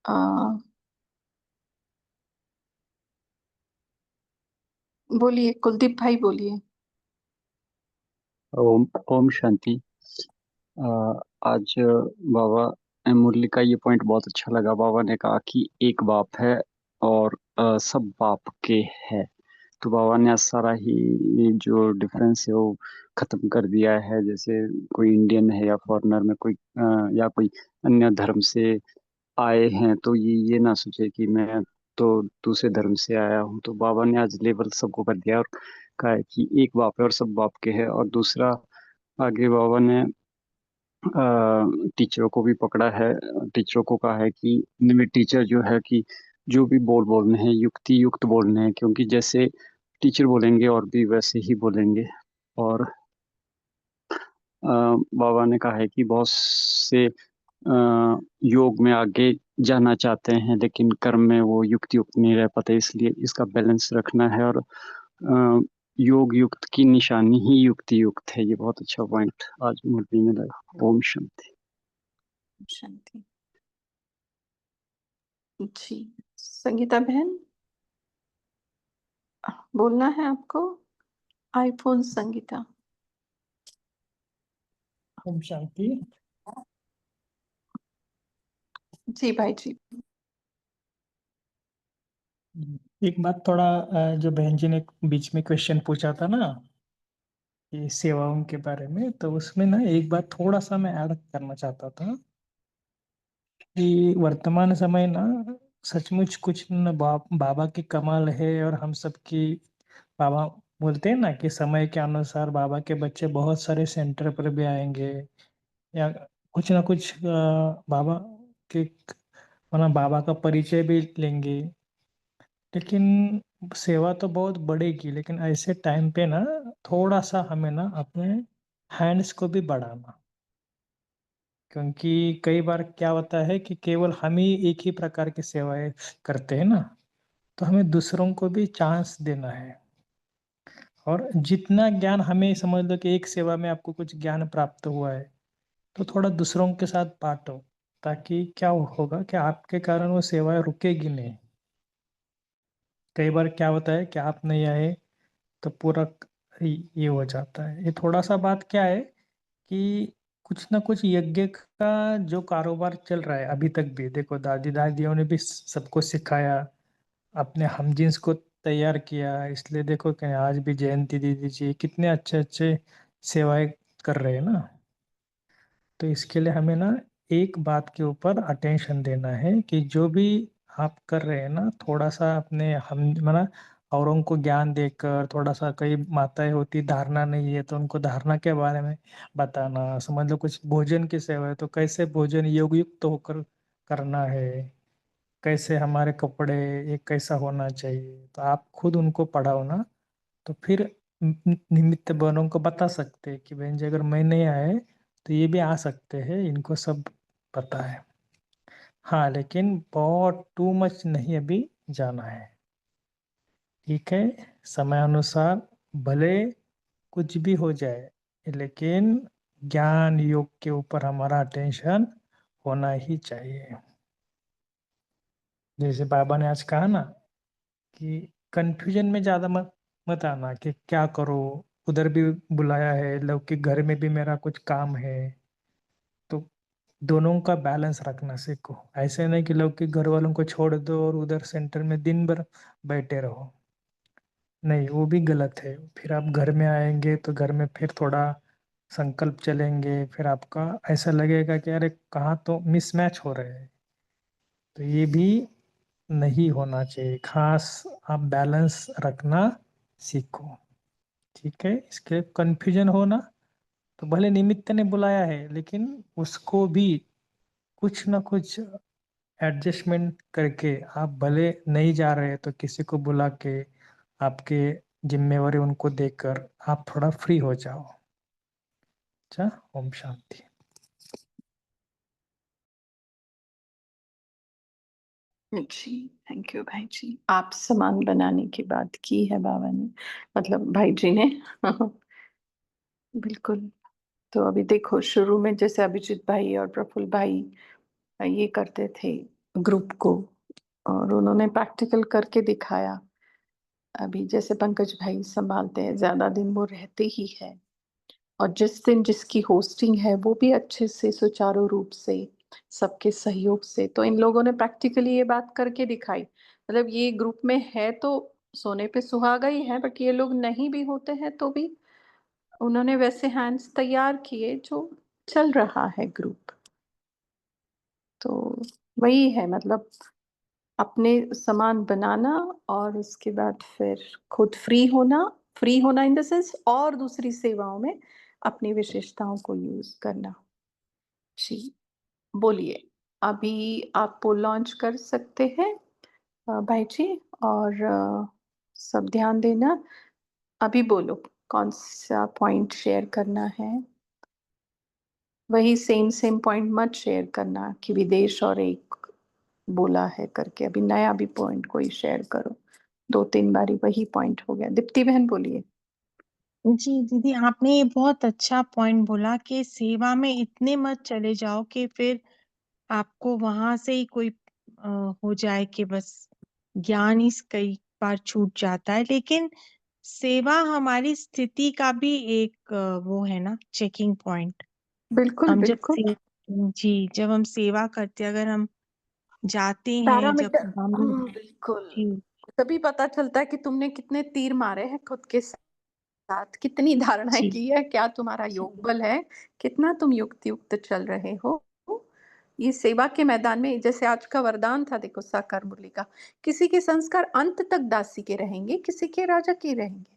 आ, बोलिए कुलदीप भाई बोलिए। ओम ओम शांति। आज बाबा मुरली का ये पॉइंट बहुत अच्छा लगा। बाबा ने कहा कि एक बाप है और सब बाप के है। तो बाबा ने आज सारा ही जो डिफरेंस है वो खत्म कर दिया है। जैसे कोई इंडियन है या फॉरेनर में कोई या कोई अन्य धर्म से आए हैं, तो ये ना सोचे कि मैं तो दूसरे धर्म से आया हूँ। तो बाबा ने आज लेवल सबको कर दिया और कहा है कि एक बाप है और सब बाप के है। और दूसरा, आगे बाबा ने टीचरों को भी पकड़ा है। टीचरों को कहा है कि टीचर जो है कि जो भी बोलने हैं युक्ति युक्त बोलने हैं, क्योंकि जैसे टीचर बोलेंगे और भी वैसे ही बोलेंगे। और बाबा ने कहा है कि बहुत से योग में आगे जाना चाहते हैं, लेकिन कर्म में वो युक्ति युक्त नहीं रह पाते, इसलिए इसका बैलेंस रखना है। और योग युक्त की निशानी ही युक्ति युक्त है। ये बहुत अच्छा पॉइंट आज मुरली में लगा। ओम शांति। शांति जी। संगीता बहन बोलना है आपको? आईफोन संगीता। ओम शांति। जी भाई जी। एक बात, थोड़ा जो बहन जी ने बीच में क्वेश्चन पूछा था ना ये सेवाओं के बारे में, तो उसमें ना एक बात थोड़ा सा मैं ऐड करना चाहता था कि वर्तमान समय ना सचमुच कुछ न बाबा की कमाल है। और हम सब की बाबा बोलते हैं ना कि समय के अनुसार बाबा के बच्चे बहुत सारे सेंटर पर भी आएंगे या कुछ ना कुछ बाबा के मतलब बाबा का परिचय भी लेंगे। लेकिन सेवा तो बहुत बढ़ेगी, लेकिन ऐसे टाइम पे ना थोड़ा सा हमें ना अपने हैंड्स को भी बढ़ाना, क्योंकि कई बार क्या होता है कि केवल हम ही एक ही प्रकार की सेवाएं करते हैं ना, तो हमें दूसरों को भी चांस देना है। और जितना ज्ञान हमें, समझ लो कि एक सेवा में आपको कुछ ज्ञान प्राप्त हुआ है, तो थोड़ा दूसरों के साथ बांटो, ताकि क्या होगा कि आपके कारण वो सेवाएं रुकेगी नहीं। कई बार क्या होता है कि आप नहीं आए तो पूरा ये हो जाता है। ये थोड़ा सा बात क्या है कि कुछ ना कुछ यज्ञ का जो कारोबार चल रहा है अभी तक भी, देखो दादी दादियों ने भी सबको सिखाया, अपने हमजिन्स को तैयार किया, इसलिए देखो कि आज भी जयंती दीदी जी कितने अच्छे अच्छे सेवाएं कर रहे हैं ना। तो इसके लिए हमें ना एक बात के ऊपर अटेंशन देना है कि जो भी आप कर रहे हैं ना, थोड़ा सा अपने हम माना औरों को ज्ञान देकर, थोड़ा सा, कई माताएं होती धारणा नहीं है तो उनको धारणा के बारे में बताना, समझ लो कुछ भोजन की सेवा है तो कैसे भोजन योग युक्त होकर करना है, कैसे हमारे कपड़े एक कैसा होना चाहिए, तो आप खुद उनको पढ़ाओ ना। तो फिर निमित्त बनों को बता सकते हैं कि बहन जी अगर मैं नहीं आए तो ये भी आ सकते हैं, इनको सब पता है। हाँ, लेकिन बहुत टू मच नहीं अभी जाना है, ठीक है। समय अनुसार भले कुछ भी हो जाए, लेकिन ज्ञान योग के ऊपर हमारा अटेंशन होना ही चाहिए। जैसे बाबा ने आज कहा ना कि कंफ्यूजन में ज्यादा मत मत आना कि क्या करो, उधर भी बुलाया है, लौकिक घर में भी मेरा कुछ काम है, तो दोनों का बैलेंस रखना सीखो। ऐसे नहीं कि लौकिक घर वालों को छोड़ दो और उधर सेंटर में दिन भर बैठे रहो, नहीं, वो भी गलत है। फिर आप घर में आएंगे तो घर में फिर थोड़ा संकल्प चलेंगे, फिर आपका ऐसा लगेगा कि अरे कहाँ तो मिसमैच हो रहे हैं, तो ये भी नहीं होना चाहिए। खास आप बैलेंस रखना सीखो, ठीक है। इसके कंफ्यूजन हो ना, तो भले निमित्त ने बुलाया है लेकिन उसको भी कुछ ना कुछ एडजस्टमेंट करके, आप भले नहीं जा रहे तो किसी को बुला के आपके जिम्मेवारी उनको देकर आप थोड़ा फ्री हो जाओ। अच्छा, ओम शांति। जी, थैंक यू भाई जी। आप सामान बनाने की बात की है बाबा ने, मतलब भाई जी ने। बिल्कुल। तो अभी देखो, शुरू में जैसे अभिजीत भाई और प्रफुल्ल भाई ये करते थे ग्रुप को, और उन्होंने प्रैक्टिकल करके दिखाया। अभी जैसे पंकज भाई संभालते हैं, ज्यादा दिन वो रहते ही है, और जिस दिन जिसकी होस्टिंग है वो भी अच्छे से सुचारू रूप से सबके सहयोग से, तो इन लोगों ने प्रैक्टिकली ये बात करके दिखाई। मतलब ये ग्रुप में है तो सोने पे सुहागा ही है, बट ये लोग नहीं भी होते हैं तो भी उन्होंने वैसे हैंड्स तैयार किए जो चल रहा है ग्रुप। तो वही है, मतलब अपने सामान बनाना और उसके बाद फिर खुद फ्री होना इन द सेंस, और दूसरी सेवाओं में अपनी विशेषताओं को यूज करना। जी, बोलिए। अभी आप पोल लॉन्च कर सकते हैं भाई जी, और सब ध्यान देना। अभी बोलो कौन सा पॉइंट शेयर करना है। वही सेम पॉइंट मत शेयर करना कि विदेश और एक बोला है करके। अभी नया भी पॉइंट कोई शेयर करो, 2-3 बारी वही पॉइंट हो गया। दीप्ति बहन बोलिए। जी दीदी, आपने ये बहुत अच्छा पॉइंट बोला कि सेवा में इतने मत चले जाओ कि फिर आपको वहां से ही कोई हो जाए कि बस ज्ञान ही कई बार छूट जाता है। लेकिन सेवा हमारी स्थिति का भी एक वो है ना, चेकिंग पॉइंट। बिल्कुल हम जब बिल्कुल। जी, जब हम सेवा करते हैं, अगर हम जाते हैं, जब पैरामीटर, हम बिल्कुल। जी तभी पता चलता है कि तुमने कितने तीर मारे हैं खुद के साथ, कितनी धारणाएं जी की है, क्या तुम्हारा योग बल है, कितना तुम युक्त युक्त चल रहे हो। ये सेवा के मैदान में, जैसे आज का वरदान था, देखो साकार मुरली का, किसी के संस्कार अंत तक दासी के रहेंगे, किसी के राजा के रहेंगे,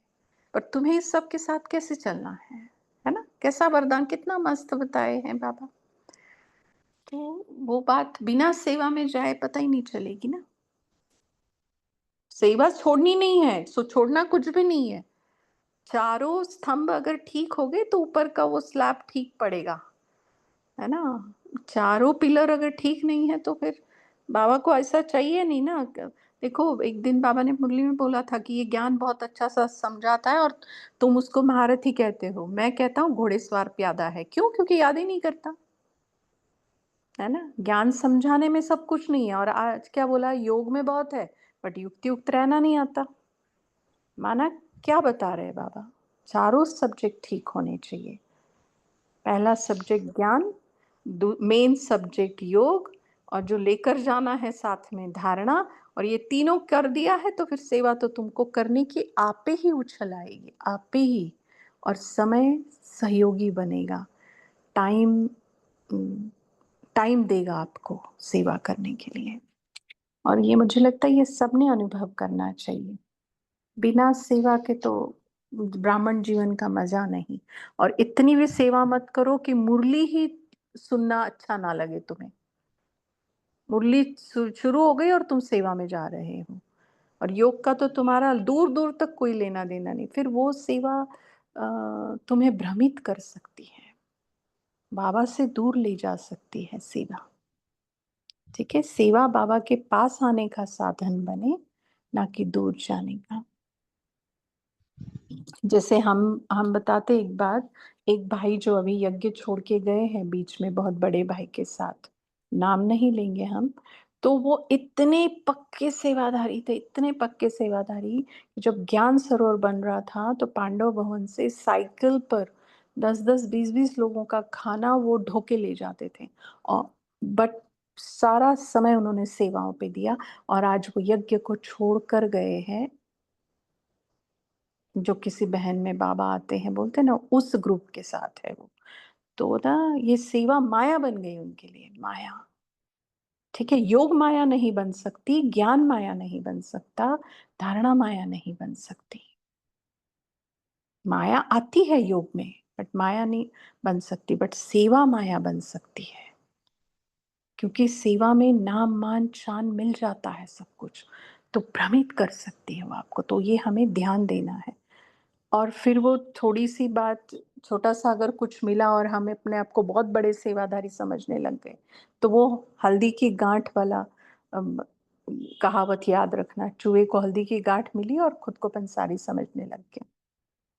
पर तुम्हें इस सब के साथ कैसे चलना है ना। कैसा वरदान, कितना मस्त बताए हैं बाबा। तो वो बात बिना सेवा में जाए पता ही नहीं चलेगी ना। सेवा छोड़नी नहीं है, सो छोड़ना कुछ भी नहीं है, चारों स्तंभ अगर ठीक हो गए तो ऊपर का वो स्लैब ठीक पड़ेगा, है ना। चारों पिलर अगर ठीक नहीं है तो फिर बाबा को ऐसा चाहिए नहीं ना। देखो एक दिन बाबा ने मुरली में बोला था कि ये ज्ञान बहुत अच्छा सा समझाता है और तुम उसको महारथी कहते हो। मैं कहता हूँ घोड़ेसवार प्यादा है। क्यों? क्योंकि याद ही नहीं करता, है ना। ज्ञान समझाने में सब कुछ नहीं है। और आज क्या बोला, योग में बहुत है बट युक्ति युक्त रहना नहीं आता। माना क्या बता रहे हैं बाबा, चारों सब्जेक्ट ठीक होने चाहिए। पहला सब्जेक्ट ज्ञान, मेन सब्जेक्ट योग, और जो लेकर जाना है साथ में धारणा। और ये तीनों कर दिया है तो फिर सेवा तो तुमको करने की आपे ही उछल आएगी, आपे ही। और समय सहयोगी बनेगा, टाइम टाइम देगा आपको सेवा करने के लिए। और ये मुझे लगता है ये सबने अनुभव करना चाहिए। बिना सेवा के तो ब्राह्मण जीवन का मजा नहीं। और इतनी भी सेवा मत करो कि मुरली ही सुनना अच्छा ना लगे तुम्हें। मुरली शुरू हो गई और तुम सेवा में जा रहे हो, और योग का तो तुम्हारा दूर दूर तक कोई लेना देना नहीं। फिर वो सेवा तुम्हें भ्रमित कर सकती है, बाबा से दूर ले जा सकती है सेवा। ठीक है, सेवा बाबा के पास आने का साधन बने, ना कि दूर जाने का। जैसे हम बताते एक बात, एक भाई जो अभी यज्ञ छोड़ के गए हैं बीच में बहुत बड़े भाई के साथ, नाम नहीं लेंगे हम, तो वो इतने पक्के सेवाधारी थे, इतने पक्के सेवाधारी। जब ज्ञान सरोवर बन रहा था तो पांडव भवन से साइकिल पर 10-10, 20-20 लोगों का खाना वो ढोके ले जाते थे। और बट सारा समय उन्होंने सेवाओं पे दिया, और आज वो यज्ञ को छोड़ कर गए हैं। जो किसी बहन में बाबा आते हैं, बोलते हैं ना, उस ग्रुप के साथ है वो। तो ना ये सेवा माया बन गई उनके लिए, माया। ठीक है, योग माया नहीं बन सकती, ज्ञान माया नहीं बन सकता, धारणा माया नहीं बन सकती। माया आती है योग में बट माया नहीं बन सकती, बट सेवा माया बन सकती है। क्योंकि सेवा में नाम मान शान मिल जाता है सब कुछ, तो भ्रमित कर सकती है वो आपको। तो ये हमें ध्यान देना है। और फिर वो थोड़ी सी बात, छोटा सा अगर कुछ मिला और हम अपने आप को बहुत बड़े सेवाधारी समझने लग गए, तो वो हल्दी की गांठ वाला कहावत याद रखना, चूहे को हल्दी की गांठ मिली और खुद को पंसारी समझने लग गए।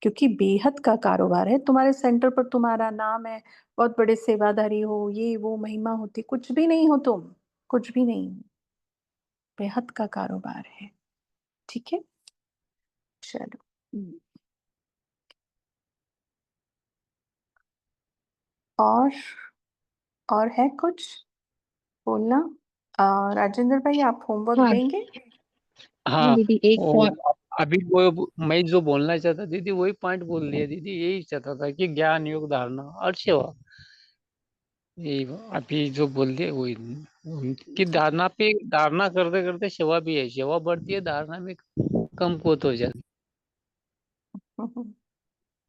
क्योंकि बेहद का कारोबार है। तुम्हारे सेंटर पर तुम्हारा नाम है, बहुत बड़े सेवाधारी हो, ये वो महिमा होती, कुछ भी नहीं हो तुम, कुछ भी नहीं। बेहद का कारोबार है। ठीक है, चलो। और है कुछ बोलना? राजेंद्र भाई आप होमवर्क हाँ देंगे? हाँ, दीदी एक पॉइंट। अभी वो मैं जो बोलना चाहता दीदी वही पॉइंट बोल लिया दीदी। यही चाहता था कि ज्ञान योग धारणा और सेवा, यही अभी जो बोल दिए वही। कि धारणा पे धारणा करते करते सेवा भी है, सेवा बढ़ती है, धारणा में कम कोत हो जाती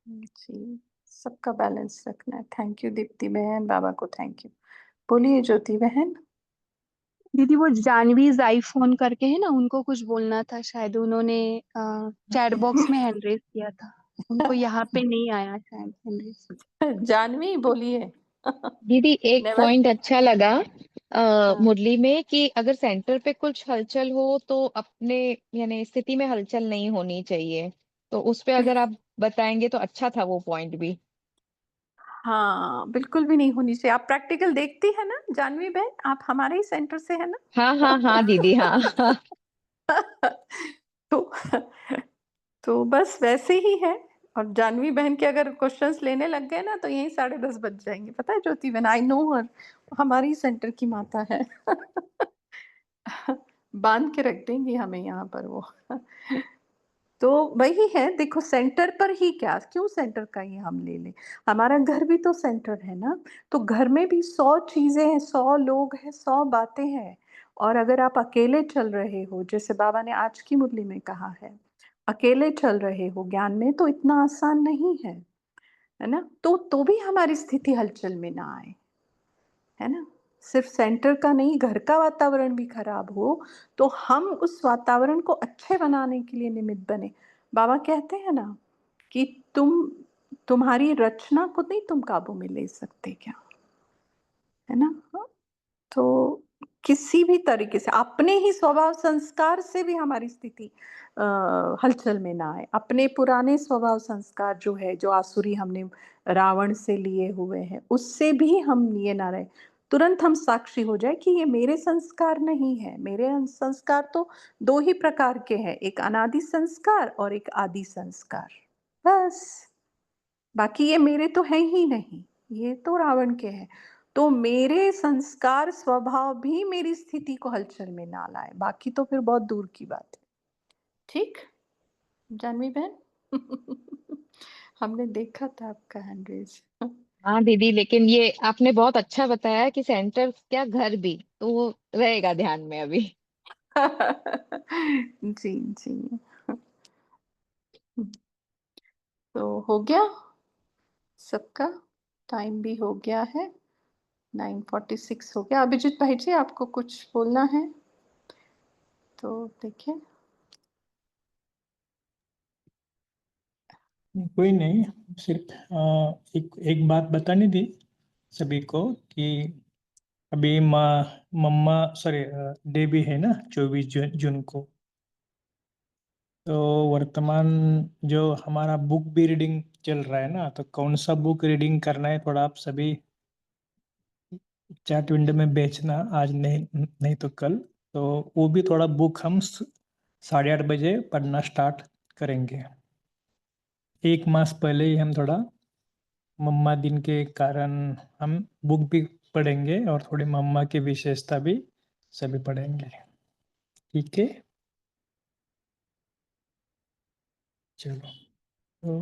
जी, सबका बैलेंस रखना है। थैंक यू दीप्ति बहन, बाबा को थैंक यू। बोलिए ज्योति बहन। दीदी वो जानवी जाई फोन करके है ना, उनको कुछ बोलना था शायद, उन्होंने चैट बॉक्स में हैंड रेज किया था, उनको यहाँ पे नहीं आया शायद हैंड रेज। जानवी बोलिए। दीदी एक नेवर। पॉइंट अच्छा लगा हाँ। मुरली में कि अगर सेंटर पे कुछ हलचल हो तो अपने यानी स्थिति में हलचल नहीं होनी चाहिए। तो उस पे अगर आप बताएंगे तो अच्छा था वो पॉइंट भी। हाँ, बिल्कुल भी नहीं होनी चाहिए। आप प्रैक्टिकल देखती है ना जानवी बहन, आप हमारे ही सेंटर से है ना? हाँ हाँ हाँ दीदी हाँ। तो तो बस वैसे ही है। और जानवी बहन के अगर क्वेश्चंस लेने लग गए ना तो यही 10:30 बज जाएंगे। पता है ज्योति बहन, आई नो हर, हमारी सेंटर की माता है। बांध के रख देंगी हमें यहाँ पर वो। तो वही है, देखो सेंटर पर ही क्या, क्यों सेंटर का ही हम ले लें? हमारा घर भी तो सेंटर है ना। तो घर में भी 100 चीजें हैं, 100 लोग हैं, 100 बातें हैं। और अगर आप अकेले चल रहे हो, जैसे बाबा ने आज की मुरली में कहा है, अकेले चल रहे हो ज्ञान में, तो इतना आसान नहीं है ना। तो भी हमारी स्थिति हलचल में ना आए, है ना। सिर्फ सेंटर का नहीं, घर का वातावरण भी खराब हो तो हम उस वातावरण को अच्छे बनाने के लिए निमित्त बने। बाबा कहते हैं ना कि तुम्हारी रचना को नहीं तुम काबू में ले सकते क्या, है ना। तो किसी भी तरीके से अपने ही स्वभाव संस्कार से भी हमारी स्थिति हलचल में ना आए। अपने पुराने स्वभाव संस्कार जो है, जो आसुरी हमने रावण से लिए हुए हैं, उससे भी हम लिए ना रहे। तुरंत हम साक्षी हो जाए कि ये मेरे संस्कार नहीं है। मेरे संस्कार तो दो ही प्रकार के हैं, एक अनादि संस्कार और एक आदि संस्कार, बस। बाकी ये मेरे तो है ही नहीं, ये तो रावण के हैं। तो मेरे संस्कार स्वभाव भी मेरी स्थिति को हलचल में ना लाए, बाकी तो फिर बहुत दूर की बात है। ठीक जानवी बहन। हमने देखा था आपका हैंड रेज। हाँ दीदी, लेकिन ये आपने बहुत अच्छा बताया कि सेंटर क्या घर भी, तो वो रहेगा ध्यान में अभी। जी जी। तो हो गया सबका, टाइम भी हो गया है, 9:46 हो गया। अभिजीत भाई जी, आपको कुछ बोलना है तो देखिए। कोई नहीं, सिर्फ एक बात बतानी थी सभी को कि अभी मम्मा सॉरी डे भी है ना 24 जून को। तो वर्तमान जो हमारा बुक भी रीडिंग चल रहा है ना, तो कौन सा बुक रीडिंग करना है थोड़ा आप सभी चैट विंडो में बेचना, आज नहीं तो कल। तो वो भी थोड़ा बुक हम 8:30 बजे पढ़ना स्टार्ट करेंगे। एक मास पहले ही हम थोड़ा मम्मा दिन के कारण हम बुक भी पढ़ेंगे और थोड़ी मम्मा की विशेषता भी सभी पढ़ेंगे। ठीक है, चलो। तो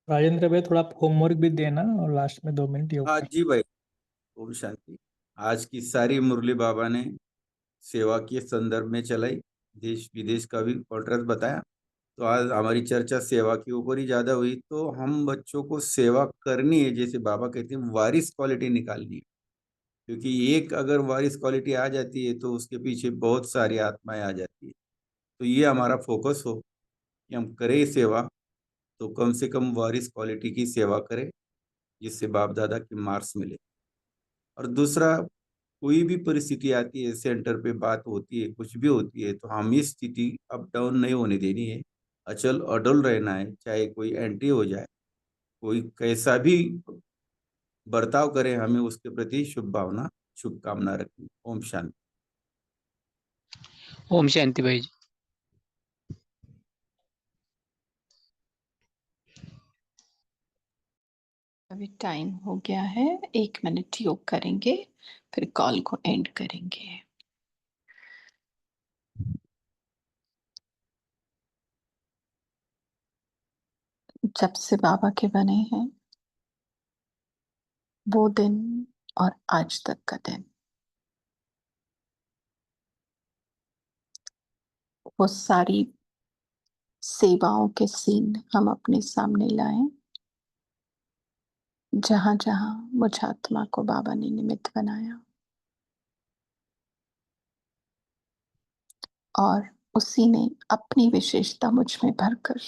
राजेंद्र भाई थोड़ा होमवर्क भी देना और लास्ट में 2 मिनट योग हाँ कर। जी भाई, ओम शांति। आज की सारी मुरली बाबा ने सेवा के संदर्भ में चलाई, देश विदेश का भी कॉन्ट्रास्ट बताया। तो आज हमारी चर्चा सेवा के ऊपर ही ज्यादा हुई। तो हम बच्चों को सेवा करनी है, जैसे बाबा कहते हैं वारिस क्वालिटी निकालनी है। क्योंकि एक अगर वारिस क्वालिटी आ जाती है तो उसके पीछे बहुत सारी आत्माएं आ जाती है। तो ये हमारा फोकस हो कि हम करें सेवा, तो कम से कम वारिस क्वालिटी की सेवा करें, जिससे बाप दादा की मार्क्स मिले। और दूसरा, कोई भी परिस्थिति आती है, सेंटर पे बात होती है, कुछ भी होती है, तो हम ये स्थिति अप डाउन नहीं होने देनी है, अचल अडल रहना है। चाहे कोई एंटी हो जाए, कोई कैसा भी बर्ताव करे, हमें उसके प्रति शुभकामना रखनी। ओम शांति। ओम शांति भाई जी। अभी टाइम हो गया है, 1 मिनट योग करेंगे, फिर कॉल को एंड करेंगे। जब से बाबा के बने हैं वो दिन और आज तक का दिन, वो सारी सेवाओं के सीन हम अपने सामने लाए, जहां जहां मुझ आत्मा को बाबा ने निमित्त बनाया, और उसी ने अपनी विशेषता मुझ में भरकर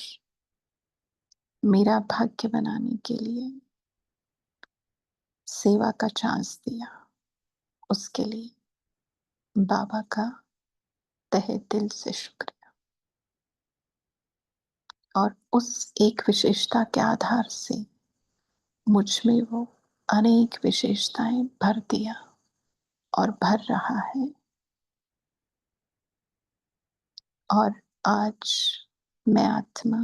मेरा भाग्य बनाने के लिए सेवा का चांस दिया। उसके लिए बाबा का तहे दिल से शुक्रिया। और उस एक विशेषता के आधार से मुझ में वो अनेक विशेषताएं भर दिया और भर रहा है। और आज मैं आत्मा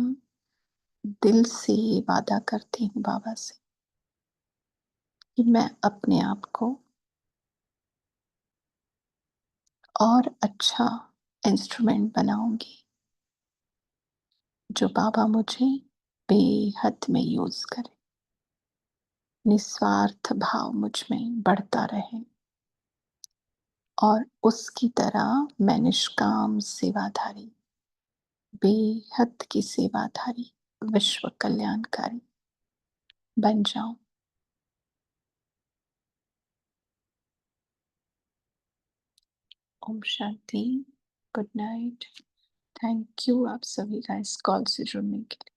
दिल से ये वादा करती हूँ बाबा से कि मैं अपने आप को और अच्छा इंस्ट्रूमेंट बनाऊंगी, जो बाबा मुझे बेहद में यूज करे, निस्वार्थ भाव मुझ में बढ़ता रहे, और उसकी तरह मैं निष्काम सेवाधारी, बेहद की सेवाधारी, विश्व कल्याणकारी बन जाऊं। Om Shanti, good night. Thank you आप सभी का इस कॉल से जुड़ने के लिए।